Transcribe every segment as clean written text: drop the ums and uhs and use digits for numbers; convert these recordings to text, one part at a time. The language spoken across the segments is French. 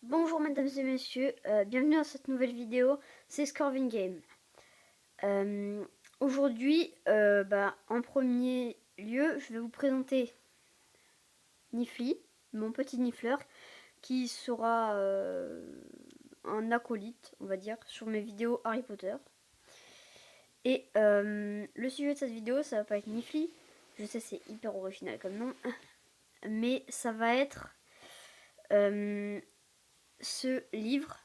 Bonjour mesdames et messieurs, bienvenue dans cette nouvelle vidéo, c'est Scorving Game. Aujourd'hui, en premier lieu, je vais vous présenter Nifly, mon petit nifleur, qui sera un acolyte, on va dire, sur mes vidéos Harry Potter. Et le sujet de cette vidéo, ça va pas être Nifly, je sais c'est hyper original comme nom, mais ça va être ce livre,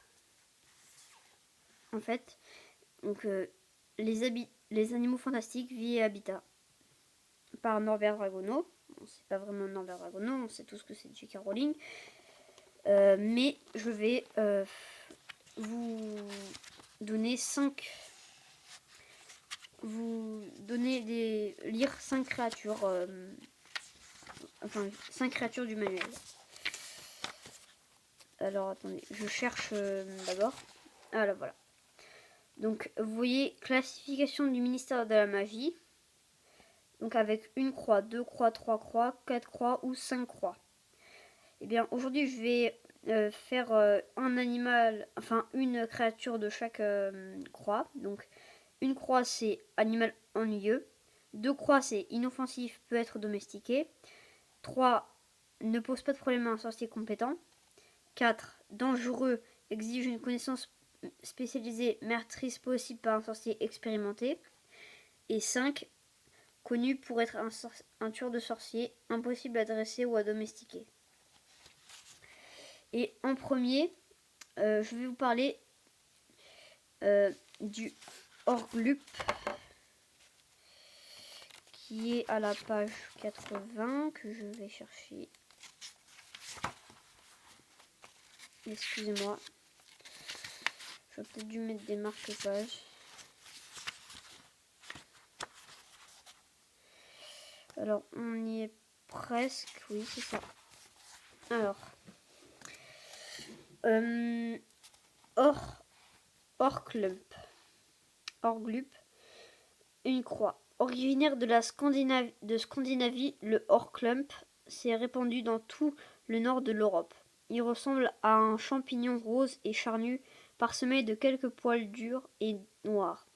en fait. Donc, les animaux fantastiques, vie et habitat, par Norbert Dragono. Bon, c'est pas vraiment Norbert Dragono, on sait tous que c'est J.K. Rowling. Mais je vais vous donner lire 5 créatures, enfin 5 créatures du manuel. Alors attendez, je cherche d'abord. Ah là voilà. Donc vous voyez classification du ministère de la magie. Donc avec une croix, 2 croix, 3 croix, 4 croix ou 5 croix. Et bien aujourd'hui je vais faire un animal, enfin une créature de chaque croix. Donc une croix c'est animal ennuyeux, 2 croix c'est inoffensif, peut être domestiqué, 3 ne pose pas de problème à un sorcier compétent, 4 dangereux, exige une connaissance spécialisée meurtrice possible par un sorcier expérimenté, et 5 connu pour être un tueur de sorciers, impossible à dresser ou à domestiquer. Et en premier, je vais vous parler du Orglup, qui est à la page 80, que je vais chercher. Excusez-moi. J'aurais peut-être dû mettre des marque-pages. Alors, on y est presque. Oui, c'est ça. Alors. Orglup. Une croix. Originaire de la Scandinavie, le Orklump s'est répandu dans tout le nord de l'Europe. Il ressemble à un champignon rose et charnu, parsemé de quelques poils durs et noirs.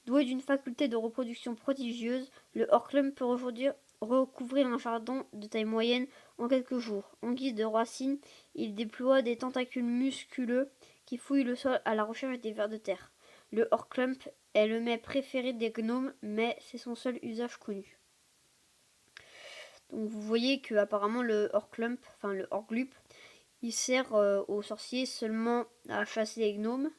Doué d'une faculté de reproduction prodigieuse, le Orklump peut aujourd'hui recouvrir un jardin de taille moyenne en quelques jours. En guise de racines, il déploie des tentacules musculeux qui fouillent le sol à la recherche des vers de terre. Le Orklump est le mets préféré des gnomes, mais c'est son seul usage connu. Donc vous voyez que apparemment le Orglup, il sert aux sorciers seulement à chasser les gnomes.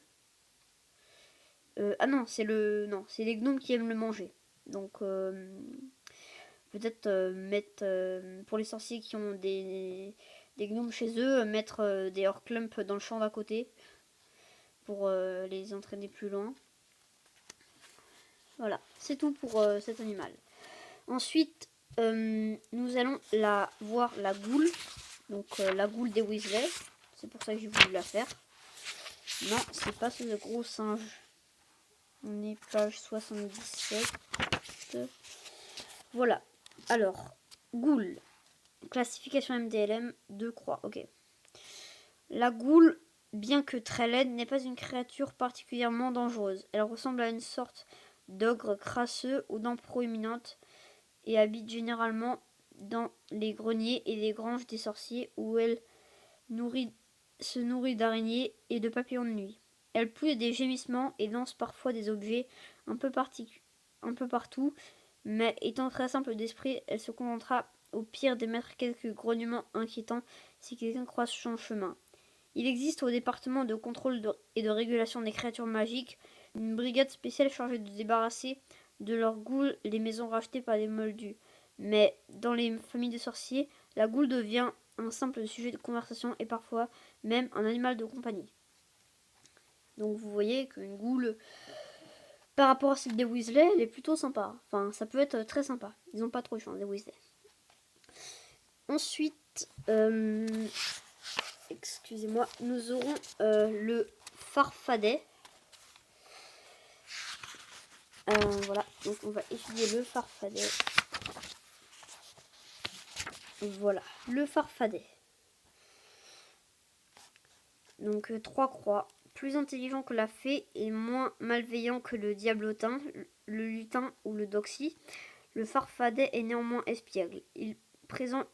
Ah non, c'est les gnomes qui aiment le manger. Donc peut-être mettre pour les sorciers qui ont des gnomes chez eux, mettre des Orklump dans le champ d'à côté pour les entraîner plus loin. Voilà, c'est tout pour cet animal. Ensuite, nous allons voir la goule. Donc la goule des Weasley. C'est pour ça que j'ai voulu la faire. Non, c'est pas ce gros singe. On est page 77. Voilà. Alors, goule. Classification MDLM, 2 croix. Ok. La goule, bien que très laide, n'est pas une créature particulièrement dangereuse. Elle ressemble à une sorte d'ogre crasseux ou dents proéminentes et habite généralement dans les greniers et les granges des sorciers où elle se nourrit d'araignées et de papillons de nuit. Elle pousse des gémissements et lance parfois des objets un peu partout, mais étant très simple d'esprit, elle se contentera au pire d'émettre quelques grognements inquiétants si quelqu'un croise son chemin. Il existe au département de contrôle et de régulation des créatures magiques une brigade spéciale chargée de débarrasser de leur goule les maisons rachetées par des moldus. Mais dans les familles de sorciers, la goule devient un simple sujet de conversation et parfois même un animal de compagnie. Donc vous voyez qu'une goule, par rapport à celle des Weasley, elle est plutôt sympa. Enfin, ça peut être très sympa. Ils n'ont pas trop de chance, les Weasley. Ensuite, excusez-moi, nous aurons le Farfadet. Voilà, donc on va étudier le Farfadet. Voilà, le Farfadet. Donc 3 croix. Plus intelligent que la fée et moins malveillant que le diablotin, le lutin ou le doxy, le farfadet est néanmoins espiègle. Il présent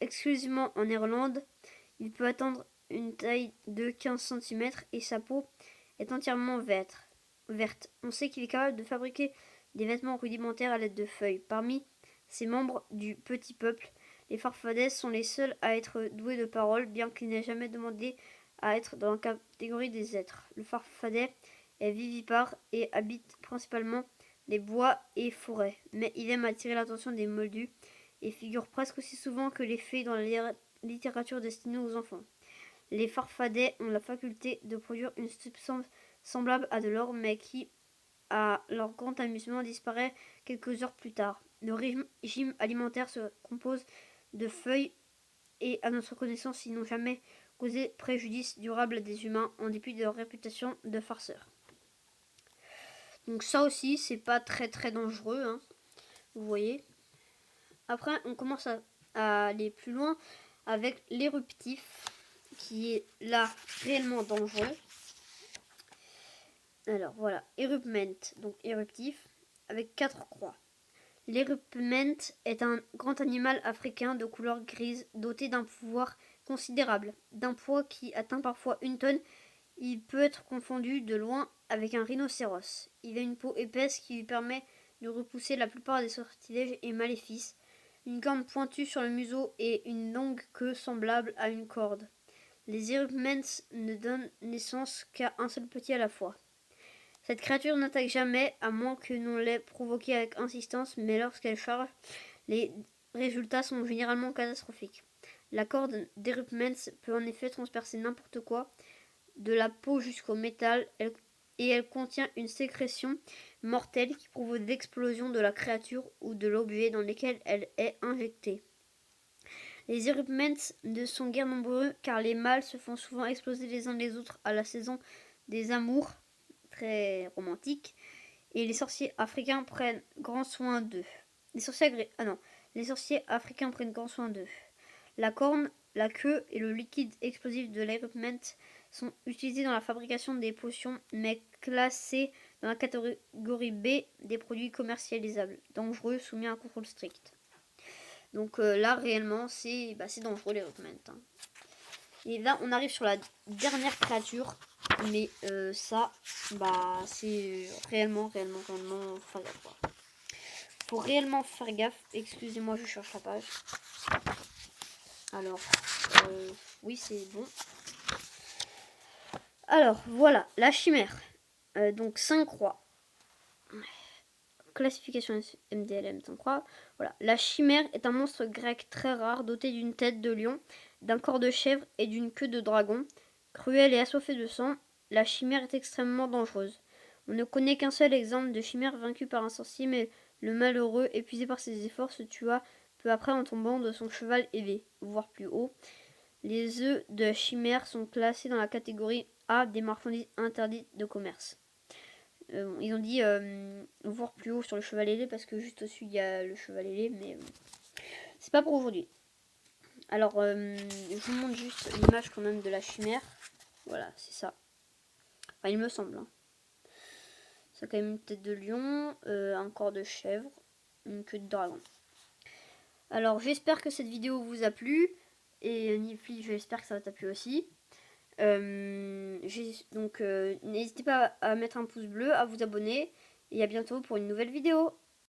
exclusivement en Irlande, il peut atteindre une taille de 15 cm et sa peau est entièrement verte. On sait qu'il est capable de fabriquer des vêtements rudimentaires à l'aide de feuilles. Parmi ces membres du petit peuple, les farfadets sont les seuls à être doués de parole, bien qu'il n'ait jamais demandé à être dans la catégorie des êtres. Le farfadet est vivipare et habite principalement les bois et forêts, mais il aime attirer l'attention des moldus et figure presque aussi souvent que les fées dans la littérature destinée aux enfants. Les farfadets ont la faculté de produire une substance semblable à de l'or, mais qui, à leur grand amusement, disparaît quelques heures plus tard. Le régime alimentaire se compose de feuilles et, à notre connaissance, ils n'ont jamais causé préjudice durable à des humains en dépit de leur réputation de farceurs. Donc ça aussi, c'est pas très très dangereux, hein, vous voyez. Après, on commence à aller plus loin avec l'éruptif, qui est là réellement dangereux. Alors voilà, érupment, donc éruptif, avec 4 croix. L'érupment est un grand animal africain de couleur grise, doté d'un pouvoir considérable. D'un poids qui atteint parfois 1 tonne, il peut être confondu de loin avec un rhinocéros. Il a une peau épaisse qui lui permet de repousser la plupart des sortilèges et maléfices, une corne pointue sur le museau et une longue queue semblable à une corde. Les érupments ne donnent naissance qu'à un seul petit à la fois. Cette créature n'attaque jamais, à moins que l'on l'ait provoquée avec insistance, mais lorsqu'elle charge, les résultats sont généralement catastrophiques. La corde d'érupments peut en effet transpercer n'importe quoi, de la peau jusqu'au métal, et elle contient une sécrétion mortelle qui provoque l'explosion de la créature ou de l'objet dans lequel elle est injectée. Les érupments ne sont guère nombreux car les mâles se font souvent exploser les uns les autres à la saison des amours, très romantique, et les sorciers africains prennent grand soin d'eux. Les sorciers africains prennent grand soin d'eux. La corne, la queue et le liquide explosif de l'érupment sont utilisés dans la fabrication des potions, mais classés dans la catégorie B des produits commercialisables, dangereux, soumis à un contrôle strict. Donc là, réellement, c'est dangereux l'érupment. Hein. Et là, on arrive sur la dernière créature. Mais ça, c'est réellement faire gaffe. Quoi. Faut réellement faire gaffe. Excusez-moi, je cherche la page. Alors, oui, c'est bon. Alors, voilà, la chimère. Donc, 5 croix. Classification MDLM 5 croix. Voilà, la chimère est un monstre grec très rare, doté d'une tête de lion, d'un corps de chèvre et d'une queue de dragon. Cruelle et assoiffée de sang, la chimère est extrêmement dangereuse. On ne connaît qu'un seul exemple de chimère vaincue par un sorcier, mais le malheureux, épuisé par ses efforts, se tua peu après en tombant de son cheval ailé, voire plus haut. Les œufs de chimère sont classés dans la catégorie A des marchandises interdites de commerce. Ils ont dit voir plus haut sur le cheval ailé parce que juste au-dessus il y a le cheval ailé, mais c'est pas pour aujourd'hui. Alors, je vous montre juste l'image quand même de la chimère. Voilà, c'est ça. Enfin, il me semble. Hein. Ça a quand même une tête de lion, un corps de chèvre, une queue de dragon. Alors, j'espère que cette vidéo vous a plu. Et Nifli, j'espère que ça t'a plu aussi. Donc, n'hésitez pas à mettre un pouce bleu, à vous abonner. Et à bientôt pour une nouvelle vidéo.